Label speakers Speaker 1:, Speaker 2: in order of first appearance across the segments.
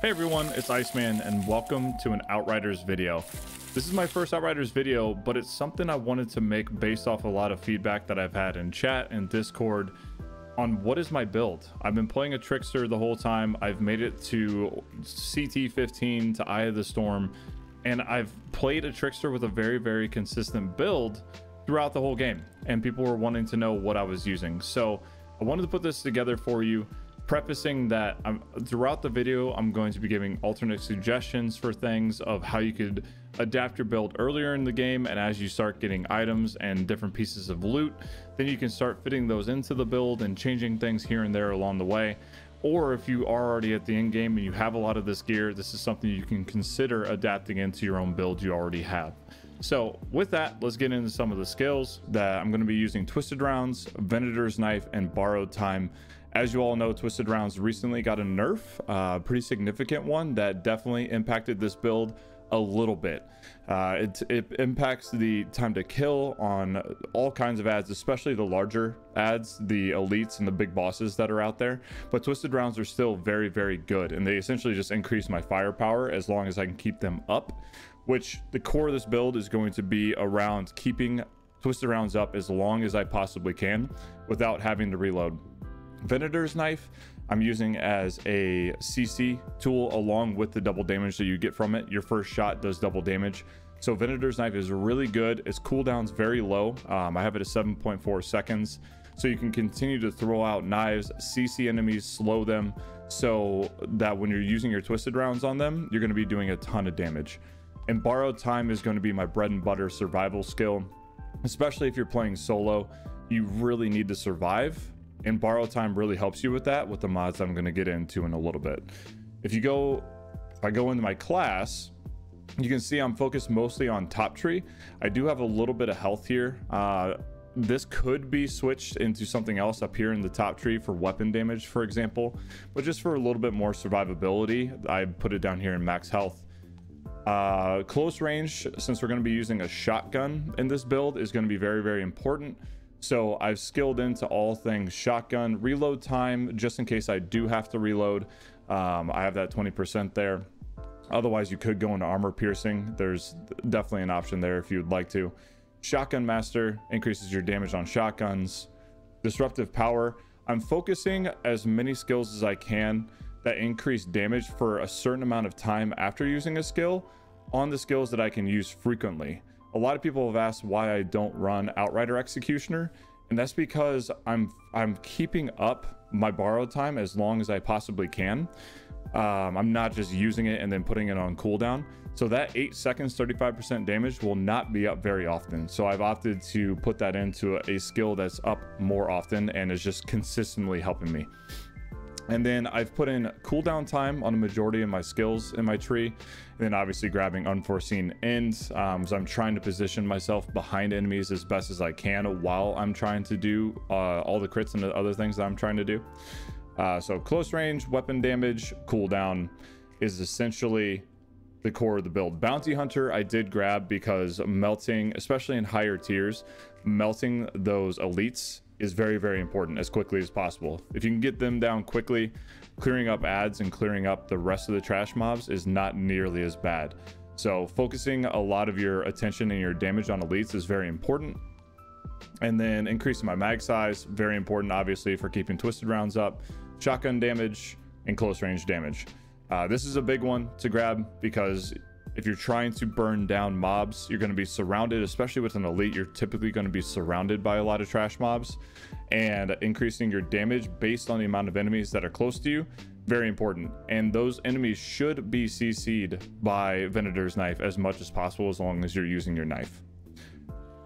Speaker 1: Hey everyone, it's Iceman and welcome to an Outriders video. This is my first Outriders video, but it's something I wanted to make based off a lot of feedback that I've had in chat and Discord on what is my build. I've been playing a Trickster the whole time. I've made it to CT 15 to Eye of the Storm, and I've played a Trickster with a very consistent build throughout the whole game, and people were wanting to know what I was using. So I wanted to put this together for you, prefacing that throughout the video I'm going to be giving alternate suggestions for things of how you could adapt your build earlier in the game, and as you start getting items and different pieces of loot, then you can start fitting those into the build and changing things here and there along the way. Or if you are already at the end game and you have a lot of this gear, this is something you can consider adapting into your own build you already have. So with that, let's get into some of the skills that I'm going to be using: Twisted Rounds, Venator's Knife, and Borrowed Time. As you all know, Twisted Rounds recently got a nerf, pretty significant one that definitely impacted this build a little bit. It impacts the time to kill on all kinds of ads, especially the larger ads, the elites and the big bosses that are out there. But Twisted Rounds are still very good, and they essentially just increase my firepower as long as I can keep them up, which the core of this build is going to be around keeping Twisted Rounds up as long as I possibly can without having to reload. Venator's Knife I'm using as a CC tool along with the double damage that you get from it. Your first shot does double damage, so Venator's Knife is really good. Its cooldown's very low. I have it at 7.4 seconds, so you can continue to throw out knives, CC enemies, slow them, so that when you're using your Twisted Rounds on them, you're going to be doing a ton of damage. And Borrowed Time is going to be my bread and butter survival skill, especially if you're playing solo. You really need to survive, and Borrowed Time really helps you with that, with the mods I'm going to get into in a little bit. If I go into my class, you can see I'm focused mostly on top tree. I do have a little bit of health here. This could be switched into something else up here in the top tree for weapon damage, for example, but just for a little bit more survivability, I put it down here in max health. Close range, since we're going to be using a shotgun in this build, is going to be very important. So I've skilled into all things shotgun. Reload time, just in case I do have to reload, I have that 20% there. Otherwise, you could go into armor piercing. There's definitely an option there if you'd like to. Shotgun Master increases your damage on shotguns. Disruptive Power, I'm focusing as many skills as I can that increase damage for a certain amount of time after using a skill on the skills that I can use frequently. A lot of people have asked why I don't run Outrider Executioner, and that's because I'm keeping up my Borrowed Time as long as I possibly can. I'm not just using it and then putting it on cooldown. So that 8 seconds 35% damage will not be up very often, so I've opted to put that into a skill that's up more often and is just consistently helping me. And then I've put in cooldown time on a majority of my skills in my tree, and then obviously grabbing unforeseen ends. So I'm trying to position myself behind enemies as best as I can while I'm trying to do all the crits and the other things that I'm trying to do. So close range, weapon damage, cooldown is essentially the core of the build. Bounty Hunter I did grab because melting, especially in higher tiers, melting those elites is very important as quickly as possible. If you can get them down quickly, clearing up ads and clearing up the rest of the trash mobs is not nearly as bad. So focusing a lot of your attention and your damage on elites is very important. And then increasing my mag size, very important obviously for keeping Twisted Rounds up. Shotgun damage and close range damage. This is a big one to grab because if you're trying to burn down mobs, you're going to be surrounded, especially with an elite, you're typically going to be surrounded by a lot of trash mobs, and increasing your damage based on the amount of enemies that are close to you, very important. And those enemies should be CC'd by Venator's Knife as much as possible, as long as you're using your knife.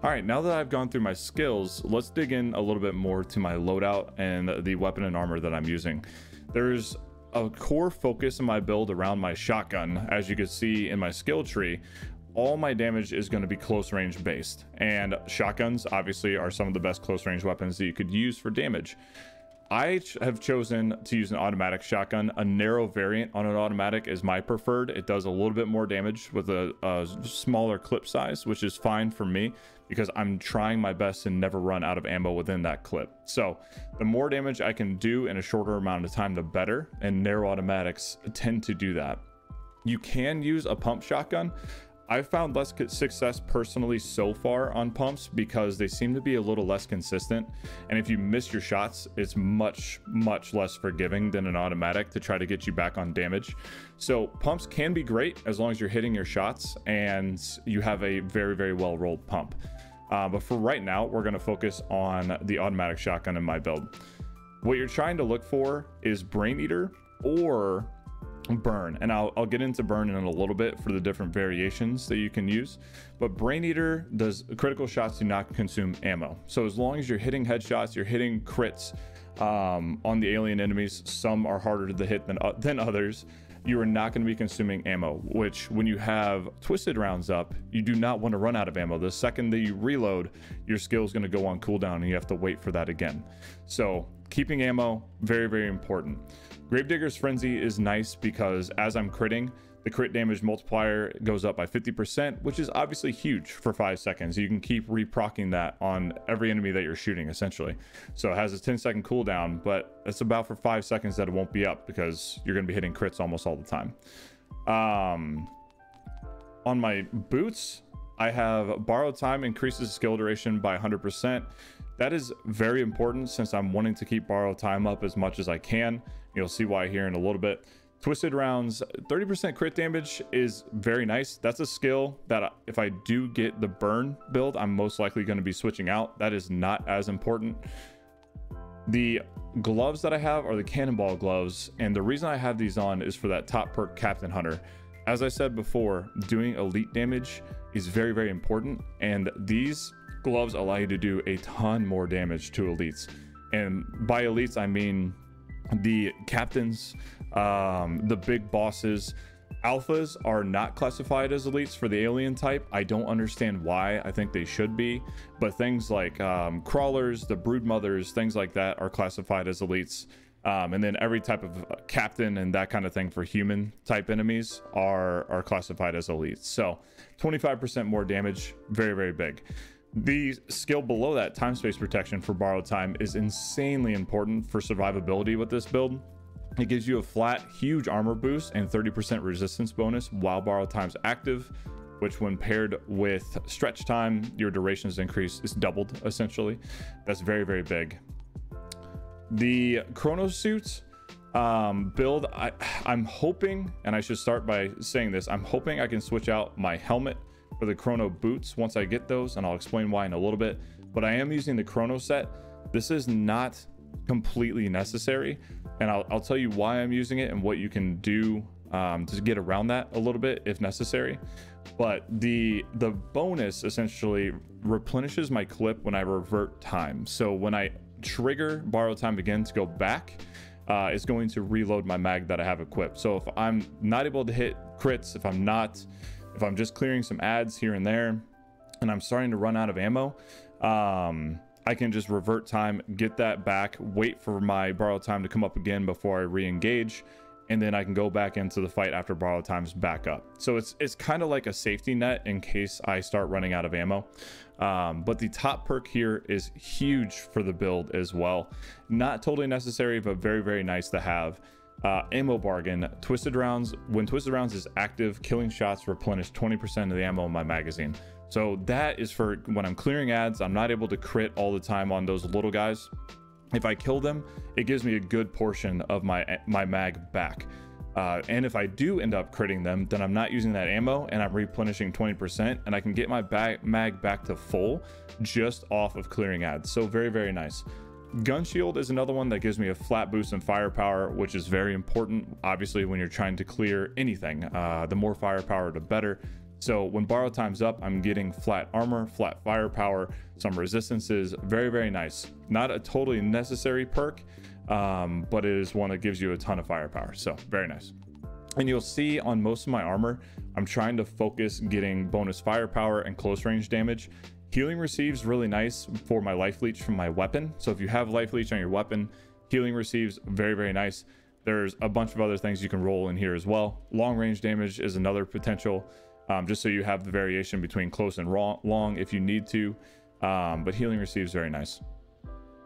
Speaker 1: All right, now that I've gone through my skills, let's dig in a little bit more to my loadout and the weapon and armor that I'm using. There's a core focus in my build around my shotgun. As you can see in my skill tree, all my damage is going to be close range based, and shotguns obviously are some of the best close range weapons that you could use for damage. have chosen to use an automatic shotgun. A narrow variant on an automatic is my preferred. It does a little bit more damage with a smaller clip size, which is fine for me because I'm trying my best to never run out of ammo within that clip. So the more damage I can do in a shorter amount of time, the better, and narrow automatics tend to do that. You can use a pump shotgun. I've found less success personally so far on pumps because they seem to be a little less consistent. And if you miss your shots, it's much less forgiving than an automatic to try to get you back on damage. So pumps can be great as long as you're hitting your shots and you have a very well rolled pump. But for right now, we're going to focus on the automatic shotgun in my build. What you're trying to look for is Brain Eater or Burn, and I'll get into Burn in a little bit for the different variations that you can use. But Brain Eater does critical shots do not consume ammo, so as long as you're hitting headshots, you're hitting crits on the alien enemies. Some are harder to hit than others. You are not going to be consuming ammo, which when you have twisted rounds up, you do not want to run out of ammo. The second that you reload, your skill is going to go on cooldown and you have to wait for that again. So keeping ammo, very important. Gravedigger's Frenzy is nice because as I'm critting, the crit damage multiplier goes up by 50%, which is obviously huge for 5 seconds. You can keep reprocking that on every enemy that you're shooting, essentially. So it has a 10-second cooldown, but it's about for 5 seconds that it won't be up because you're going to be hitting crits almost all the time. On my boots, I have Borrowed Time increases skill duration by 100%. That is very important since I'm wanting to keep Borrowed Time up as much as I can. You'll see why here in a little bit. Twisted Rounds, 30% crit damage is very nice. That's a skill that if I do get the Burn build, I'm most likely going to be switching out. That is not as important. The gloves that I have are the Cannonball gloves, and the reason I have these on is for that top perk, Captain Hunter. As I said before, doing elite damage is very important, and these gloves allow you to do a ton more damage to elites. And by elites, I mean the captains, the big bosses. Alphas are not classified as elites for the alien type. I don't understand why. I think they should be, but things like crawlers, the brood mothers, things like that are classified as elites. And then every type of captain and that kind of thing for human type enemies are classified as elites. So 25% more damage, very big. The skill below that, time space protection for Borrowed Time, is insanely important for survivability with this build. It gives you a flat huge armor boost and 30% resistance bonus while Borrowed Time's active, which when paired with stretch time, your duration is increased, is doubled essentially. That's very big. The Chrono Suit build, I'm hoping, and I should start by saying this, I'm hoping I can switch out my helmet for the Chrono boots once I get those, and I'll explain why in a little bit. But I am using the Chrono set. This is not completely necessary, and I'll tell you why I'm using it and what you can do to get around that a little bit if necessary. But the bonus essentially replenishes my clip when I revert time. So when I trigger Borrowed Time again to go back, it's going to reload my mag that I have equipped. So if I'm not able to hit crits, if I'm just clearing some ads here and there and I'm starting to run out of ammo, I can just revert time, get that back, wait for my Borrowed Time to come up again before I re-engage, and then I can go back into the fight after Borrowed Time's back up. So it's kind of like a safety net in case I start running out of ammo. But the top perk here is huge for the build as well. Not totally necessary, but very nice to have. Ammo bargain. Twisted Rounds. When Twisted Rounds is active, killing shots replenish 20% of the ammo in my magazine. So that is for when I'm clearing ads. I'm not able to crit all the time on those little guys. If I kill them, it gives me a good portion of my mag back. And if I do end up critting them, then I'm not using that ammo and I'm replenishing 20%, and I can get my mag back to full just off of clearing ads. So very nice. Gun Shield is another one that gives me a flat boost in firepower, which is very important, obviously, when you're trying to clear anything. The more firepower, the better. So when Borrowed Time's up, I'm getting flat armor, flat firepower, some resistances. Very nice. Not a totally necessary perk, but it is one that gives you a ton of firepower. So very nice. And you'll see on most of my armor, I'm trying to focus getting bonus firepower and close range damage. Healing Receives really nice for my life leech from my weapon. So if you have life leech on your weapon, Healing receives, very, very nice. There's a bunch of other things you can roll in here as well. Long range damage is another potential, just so you have the variation between close and long if you need to. But healing receives, very nice.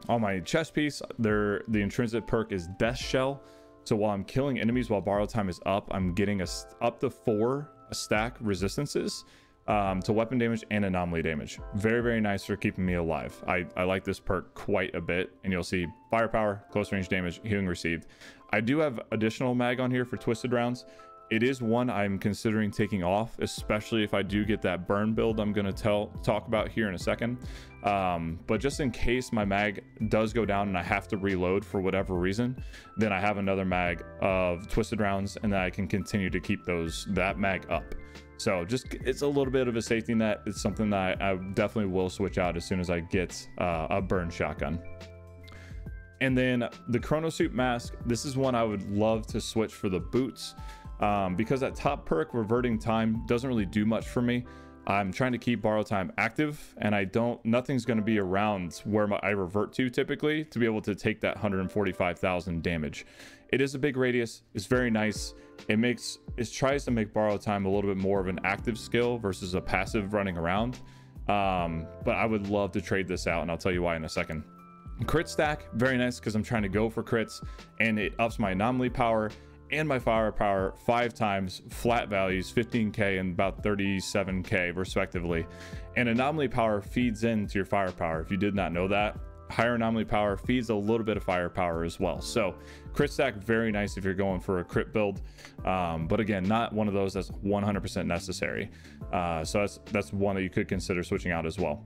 Speaker 1: On my chest piece, the intrinsic perk is Death Shell. So while I'm killing enemies while borrow time is up, I'm getting up to 4 stack resistances to weapon damage and anomaly damage. Very, very nice for keeping me alive. I like this perk quite a bit, and you'll see firepower, close range damage, healing received. I do have additional mag on here for twisted rounds. It is one I'm considering taking off, especially if I do get that burn build I'm going to talk about here in a second. But just in case my mag does go down and I have to reload for whatever reason, then I have another mag of twisted rounds, and then I can continue to keep that mag up. So just, it's a little bit of a safety net. It's something that I definitely will switch out as soon as I get a burn shotgun. And then the Chronosuit mask, this is one I would love to switch for the boots, because that top perk, reverting time, doesn't really do much for me. I'm trying to keep borrow time active, and nothing's going to be around where I revert to typically to be able to take that 145,000 damage. It is a big radius. It's very nice. It tries to make borrow time a little bit more of an active skill versus a passive running around. But I would love to trade this out, and I'll tell you why in a second. Crit stack, very nice because I'm trying to go for crits, and it ups my anomaly power and my firepower 5 times, flat values 15k and about 37k respectively. And anomaly power feeds into your firepower. If you did not know that, higher anomaly power feeds a little bit of firepower as well. So crit stack, very nice if you're going for a crit build, but again, not one of those that's 100% necessary. So that's one that you could consider switching out as well.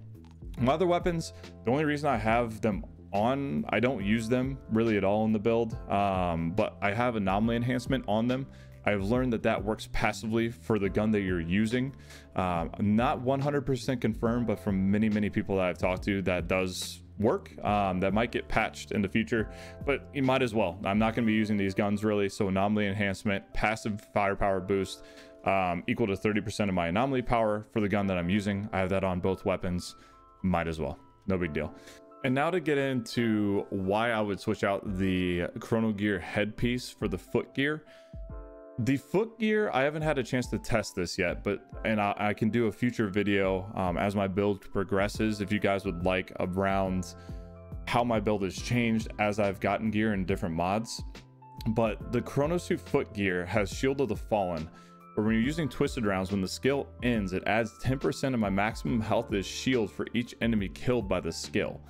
Speaker 1: My other weapons, the only reason I have them on, I don't use them really at all in the build, but I have anomaly enhancement on them. I've learned that works passively for the gun that you're using. Not 100% confirmed, but from many people that I've talked to, that does work. That might get patched in the future, but you might as well. I'm not going to be using these guns really, so anomaly enhancement, passive firepower boost, equal to 30% of my anomaly power for the gun that I'm using. I have that on both weapons. Might as well, no big deal. And now to get into why I would switch out the Chrono Gear headpiece for the foot gear. The foot gear, I haven't had a chance to test this yet, and I can do a future video as my build progresses, if you guys would like, around how my build has changed as I've gotten gear in different mods. But the Chronosuit foot gear has Shield of the Fallen, where when you're using twisted rounds, when the skill ends, it adds 10% of my maximum health as shield for each enemy killed by the skill.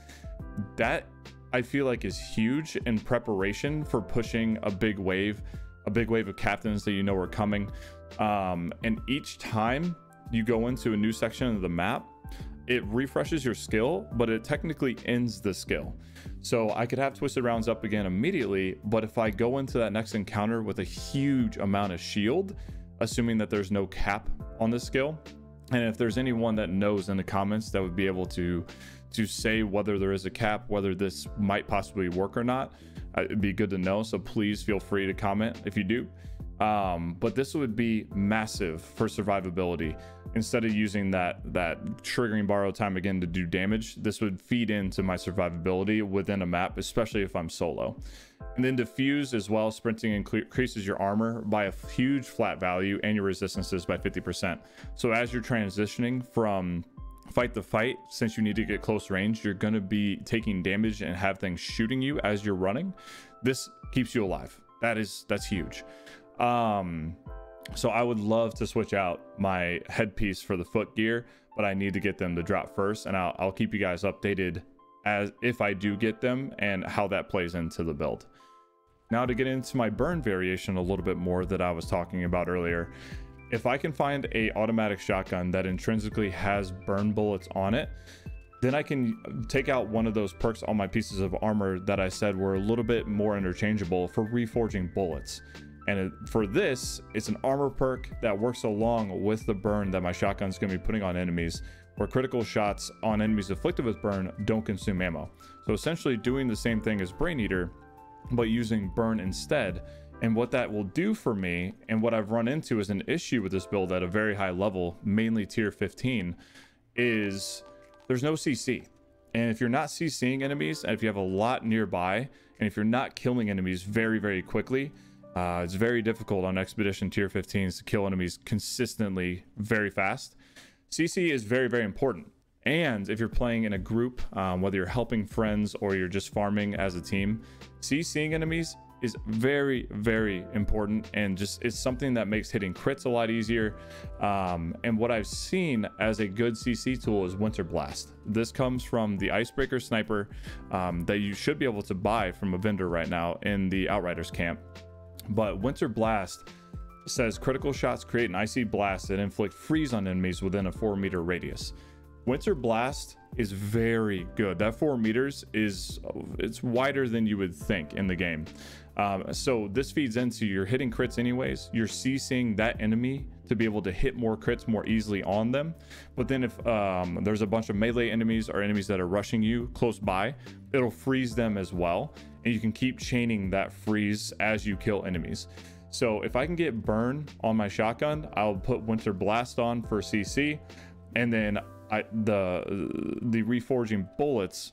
Speaker 1: That, I feel like, is huge in preparation for pushing a big wave of captains that you know are coming. And each time you go into a new section of the map, it refreshes your skill, but it technically ends the skill. So I could have twisted rounds up again immediately, but if I go into that next encounter with a huge amount of shield, assuming that there's no cap on this skill, and if there's anyone that knows in the comments that would be able to say whether there is a cap, whether this might possibly work or not, it'd be good to know. So please feel free to comment if you do. But this would be massive for survivability. Instead of using that triggering borrow time again to do damage, this would feed into my survivability within a map, especially if I'm solo. And then diffuse as well, sprinting increases your armor by a huge flat value and your resistances by 50%. So as you're transitioning from fight to fight, since you need to get close range, you're going to be taking damage and have things shooting you as you're running. This keeps you alive. That's huge. So I would love to switch out my headpiece for the foot gear, but I need to get them to drop first, and I'll keep you guys updated as if I do get them and how that plays into the build. Now to get into my burn variation a little bit more that I was talking about earlier. If I can find a automatic shotgun that intrinsically has burn bullets on it, then I can take out one of those perks on my pieces of armor that I said were a little bit more interchangeable for reforging bullets. And for this, it's an armor perk that works along with the burn that my shotgun's going to be putting on enemies, where critical shots on enemies afflicted with burn don't consume ammo. So essentially doing the same thing as Brain Eater, but using burn instead. And what that will do for me, and what I've run into as an issue with this build at a very high level, mainly tier 15, is there's no CC. And if you're not CCing enemies, and if you have a lot nearby, and if you're not killing enemies very, very quickly, it's very difficult on Expedition Tier 15s to kill enemies consistently very fast. CC is very, very important. And if you're playing in a group, whether you're helping friends or you're just farming as a team, CCing enemies is very, very important, and just it's something that makes hitting crits a lot easier. And what I've seen as a good CC tool is Winter Blast. This comes from the Icebreaker Sniper that you should be able to buy from a vendor right now in the Outriders camp. But Winter Blast says critical shots create an icy blast that inflict freeze on enemies within a 4-meter radius. Winter Blast is very good. That 4 meters is, it's wider than you would think in the game. So this feeds into you're hitting crits anyways. You're CCing that enemy to be able to hit more crits more easily on them. But then if there's a bunch of melee enemies or enemies that are rushing you close by, it'll freeze them as well. And you can keep chaining that freeze as you kill enemies. So if I can get burn on my shotgun, I'll put Winter Blast on for CC, and then the reforging bullets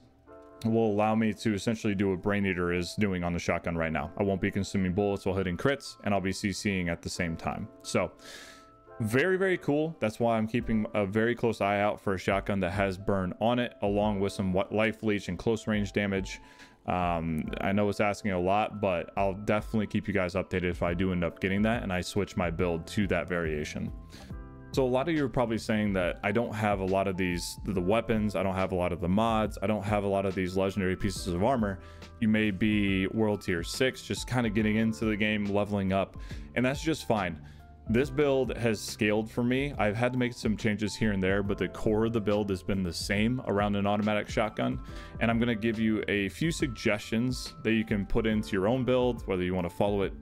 Speaker 1: will allow me to essentially do what Brain Eater is doing on the shotgun right now. I won't be consuming bullets while hitting crits, and I'll be CCing at the same time. So very, very cool. That's why I'm keeping a very close eye out for a shotgun that has burn on it, along with some life leech and close range damage. I know it's asking a lot, but I'll definitely keep you guys updated if I do end up getting that and I switch my build to that variation. So a lot of you are probably saying that I don't have a lot of the weapons, I don't have a lot of the mods, I don't have a lot of these legendary pieces of armor. You may be world tier 6, just kind of getting into the game, leveling up, and that's just fine. This build has scaled for me. I've had to make some changes here and there, but the core of the build has been the same around an automatic shotgun. And I'm going to give you a few suggestions that you can put into your own build. Whether you want to follow it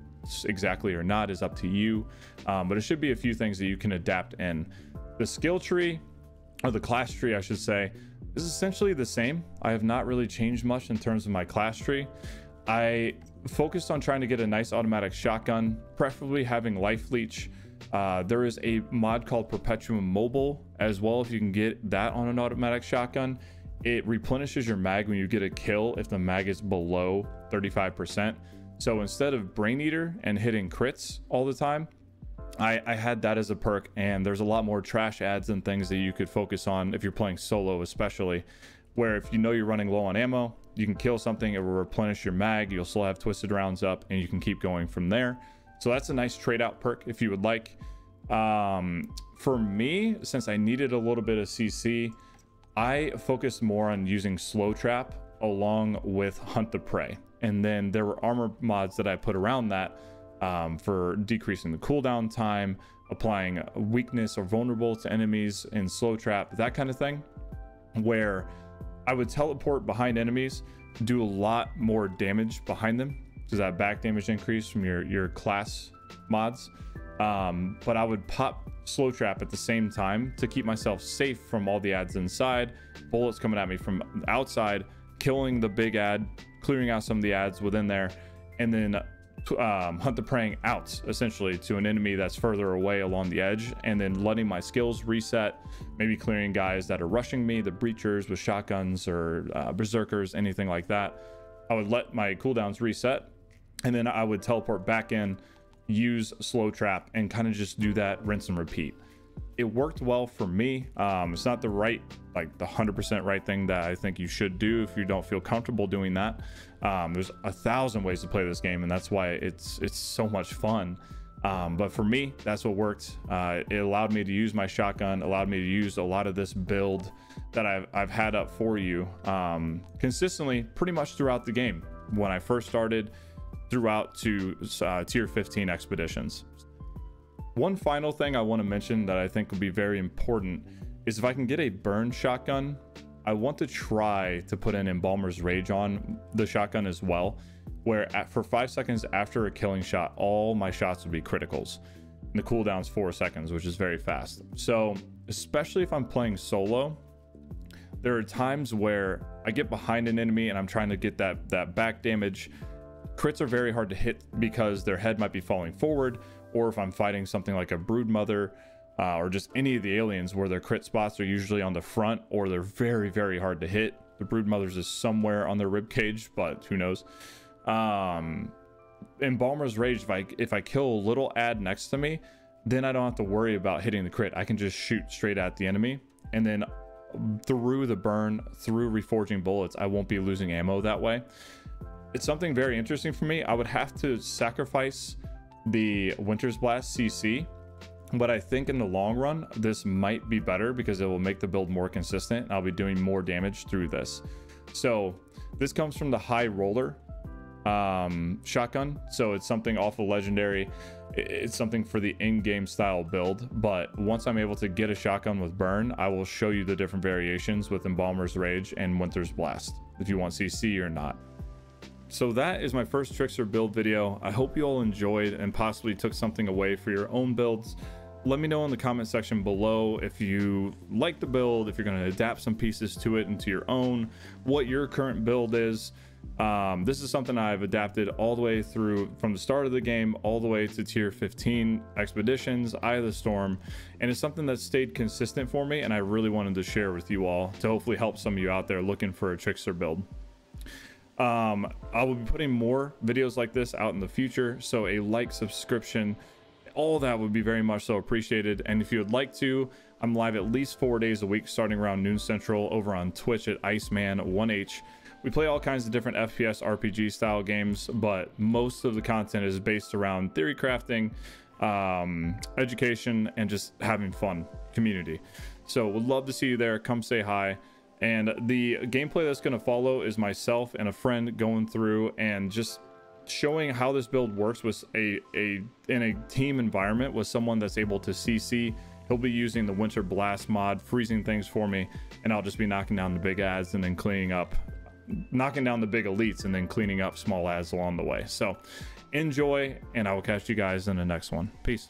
Speaker 1: exactly or not is up to you, but it should be a few things that you can adapt in. The skill tree, or the class tree I should say, is essentially the same. I have not really changed much in terms of my class tree. I focused on trying to get a nice automatic shotgun, preferably having life leech. There is a mod called Perpetuum Mobile as well. If you can get that on an automatic shotgun, it replenishes your mag when you get a kill if the mag is below 35%. So instead of Brain Eater and hitting crits all the time, I had that as a perk, and there's a lot more trash ads and things that you could focus on if you're playing solo, especially, where if you know you're running low on ammo, you can kill something, it will replenish your mag, you'll still have twisted rounds up, and you can keep going from there. So that's a nice trade out perk if you would like. For me, since I needed a little bit of CC, I focused more on using Slow Trap along with Hunt the Prey. And then there were armor mods that I put around that for decreasing the cooldown time, applying weakness or vulnerable to enemies in Slow Trap, that kind of thing, where I would teleport behind enemies, do a lot more damage behind them. Does that back damage increase from your class mods? But I would pop Slow Trap at the same time to keep myself safe from all the ads inside, bullets coming at me from outside, killing the big ad, clearing out some of the ads within there, and then hunt the preying out essentially to an enemy that's further away along the edge, and then letting my skills reset, maybe clearing guys that are rushing me, the breachers with shotguns or berserkers, anything like that. I would let my cooldowns reset, and then I would teleport back in, use Slow Trap, and kind of just do that rinse and repeat. It worked well for me. It's not the right, like the 100% right thing that I think you should do if you don't feel comfortable doing that. There's 1,000 ways to play this game, and that's why it's so much fun. But for me, that's what worked. It allowed me to use my shotgun, allowed me to use a lot of this build that I've had up for you consistently pretty much throughout the game. When I first started, throughout to tier 15 expeditions. One final thing I want to mention that I think will be very important is if I can get a burn shotgun, I want to try to put an Emblamer's Rage on the shotgun as well, where for 5 seconds after a killing shot, all my shots would be criticals. And the cooldown's 4 seconds, which is very fast. So especially if I'm playing solo, there are times where I get behind an enemy and I'm trying to get that back damage. Crits are very hard to hit because their head might be falling forward, or if I'm fighting something like a Broodmother or just any of the aliens where their crit spots are usually on the front, or they're very, very hard to hit. The brood mothers is somewhere on their rib cage, but who knows. Emblamer's Rage, if I kill a little ad next to me, then I don't have to worry about hitting the crit. I can just shoot straight at the enemy, and then through the burn, through reforging bullets, I won't be losing ammo that way. It's something very interesting for me. I would have to sacrifice the Winter's Blast CC, but I think in the long run this might be better because it will make the build more consistent, and I'll be doing more damage through this. So this comes from the High Roller shotgun, so it's something off of legendary. It's something for the in-game style build, but once I'm able to get a shotgun with burn, I will show you the different variations with Emblamer's Rage and Winter's Blast if you want CC or not. So that is my first Trickster build video. I hope you all enjoyed and possibly took something away for your own builds. Let me know in the comment section below if you like the build, if you're going to adapt some pieces to it into your own, what your current build is. This is something I've adapted all the way through from the start of the game all the way to tier 15 expeditions, Eye of the Storm, and it's something that stayed consistent for me, and I really wanted to share with you all to hopefully help some of you out there looking for a Trickster build. I will be putting more videos like this out in the future, so a like, subscription, all that would be very much so appreciated. And if you would like to, I'm live at least 4 days a week starting around noon central over on Twitch at Iceman1H. We play all kinds of different FPS RPG style games, but most of the content is based around theory crafting, education, and just having fun community. So would love to see you there. Come say hi. And the gameplay that's going to follow is myself and a friend going through and just showing how this build works with in a team environment with someone that's able to CC. He'll be using the Winter Blast mod, freezing things for me, and I'll just be knocking down the big ads and then cleaning up, knocking down the big elites and then cleaning up small ads along the way. So enjoy, and I will catch you guys in the next one. Peace.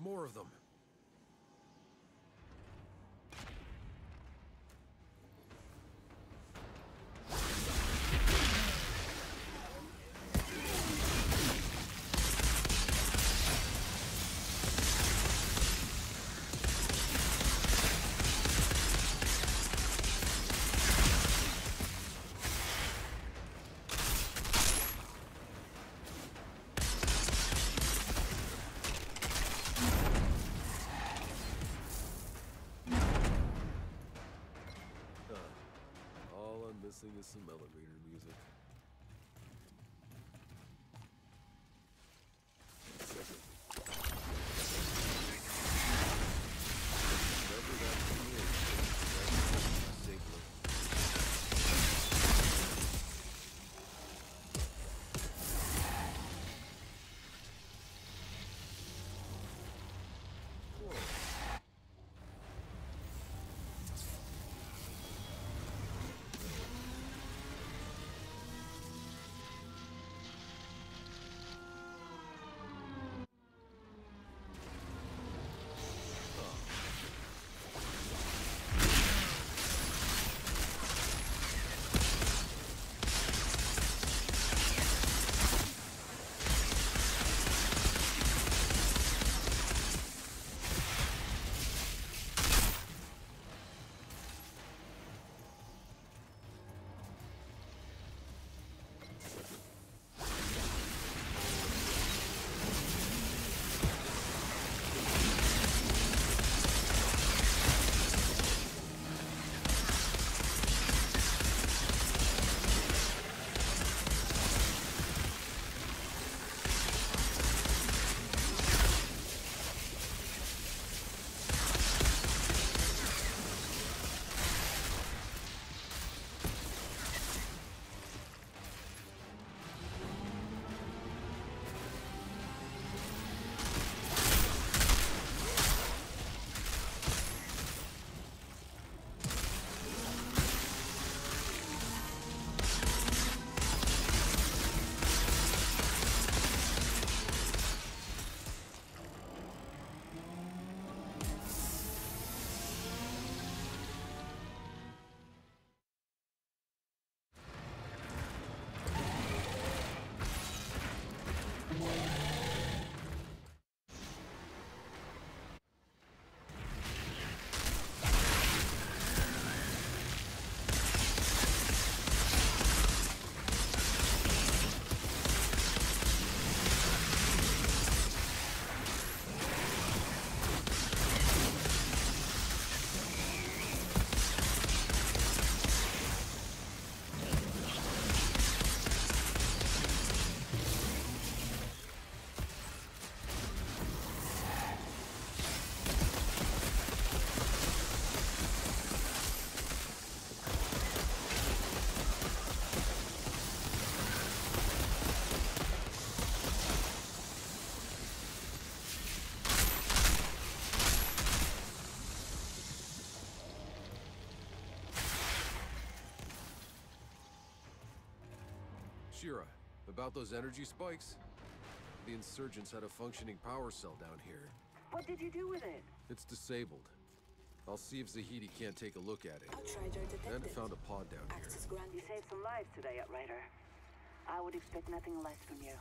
Speaker 2: More of them. All I'm missing is some elevator music. Whatever that thing is, safely. Shira, about those energy spikes? The insurgents had a functioning power cell down here.
Speaker 3: What did you do with it?
Speaker 2: It's disabled. I'll see if Zahidi can't take a look at it.
Speaker 4: Outrider detected.
Speaker 2: And found a pod down here.
Speaker 4: Access granted.
Speaker 3: You saved some lives today, Outrider. I would expect nothing less from you.